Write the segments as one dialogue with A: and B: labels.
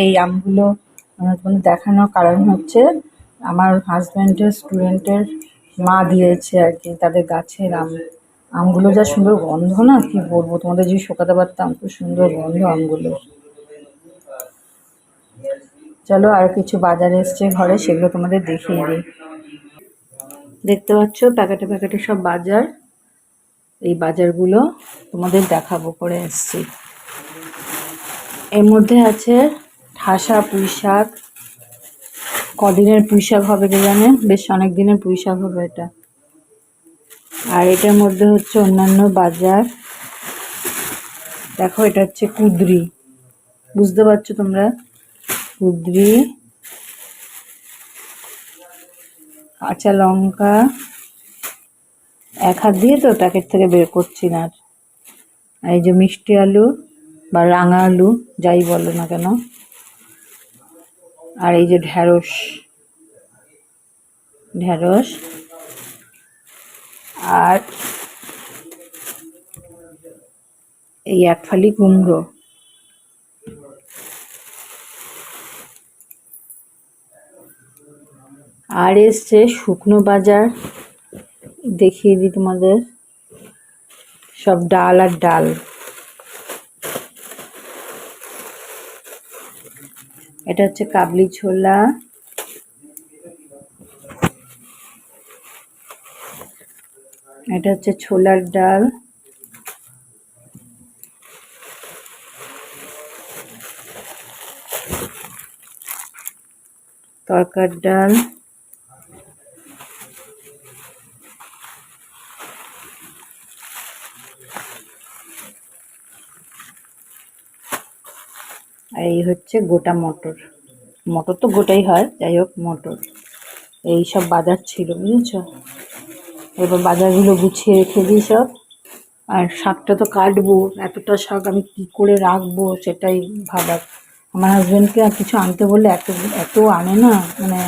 A: এই আমগুলো তোমাদের দেখানোর কারণ হচ্ছে আমার হাজব্যান্ডের স্টুডেন্টের মা দিয়েছে আর কি, তাদের গাছের আমগুলো যা সুন্দর গন্ধ না, কি বলবো তোমাদের, যদি শোকাতে পারতাম, খুব সুন্দর গন্ধ আমগুলো। চলো আর কিছু বাজার এসছে ঘরে, সেগুলো তোমাদের দেখিয়ে দিই। দেখতে পাচ্ছ প্যাকেটে প্যাকেটে সব বাজার, এই বাজারগুলো তোমাদের দেখাবো করে এসছি। এর মধ্যে আছে ঠাসা পুঁই শাক, কদিনের পুঁই শাক হবে কে জানে, বেশ অনেক দিনের পুঁই শাক হবে এটা। আর এটার মধ্যে হচ্ছে অন্যান্য বাজার, দেখো এটা হচ্ছে কুঁদরি, বুঝতে পারছো তোমরা, কুঁদরি, কাঁচা লঙ্কা, এক হাত দিয়ে তো প্যাকেট থেকে বের করছি না। আর এই যে মিষ্টি আলু বা রাঙা আলু যাই বলো না কেন, আর এই যে ঢ্যাঁড়স, আর এই এক ফালি কুমড়ো, আর এসছে শুকনো বাজার, দেখিয়ে দিই তোমাদের, সব ডাল আর ডাল। এটা হচ্ছে কাবলি ছোলা, এটা হচ্ছে ছোলার ডাল, তরকার ডাল, আর এই হচ্ছে গোটা মটর, মটর তো গোটাই হয়, যাই হোক মটর। এই সব বাজার ছিল, বুঝেছো। এবার বাজারগুলো গুছিয়ে রেখে দিই সব। আর শাকটা তো কাটবো, এতটা শাক আমি কি করে রাখবো সেটাই ভাবার। আমার হাজব্যান্ডকে আর কিছু আনতে বললে এত এত আনে না, মানে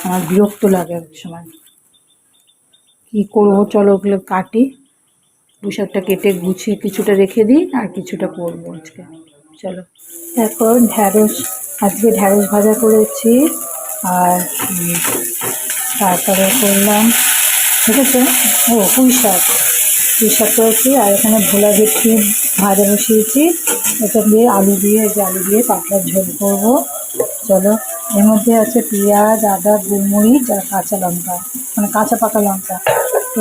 A: আমার বিরক্ত লাগে এক সময়। কী করবো, চলো ওগুলো কাটি, পুঁই শাকটা কেটে গুছিয়ে কিছুটা রেখে দিই আর কিছুটা করবো আজকে। চলো এখন আজকে ঢ্যাঁড়স ভাজা করেছি, আর তারপরে করলাম, ঠিক আছে, পুঁই শাক করেছি, আর এখানে ভোলা ভেটকি ভাজা বসিয়েছি, এটা দিয়ে আলু দিয়ে পাতলা ঝোল করবো। চলো, এর মধ্যে আছে পেঁয়াজ, আদা, গোলমরিচ আর কাঁচা লঙ্কা, মানে কাঁচা পাকা লঙ্কা,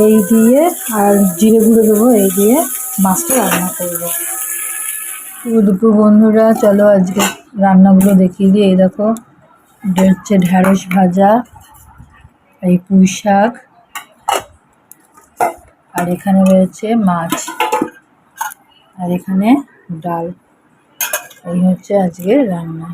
A: এই দিয়ে আর জিরে গুঁড়ো দেবো, এই দিয়ে মাছটা রান্না করবো। দুপুর বন্ধুরা, চলো আজকে রান্নাগুলো দেখিয়ে দিই। এই দেখো, এটা হচ্ছে ঢ্যাঁড়স ভাজা, এই পুঁই শাক, আর এখানে রয়েছে মাছ, আর এখানে ডাল। এই হচ্ছে আজকে রান্না।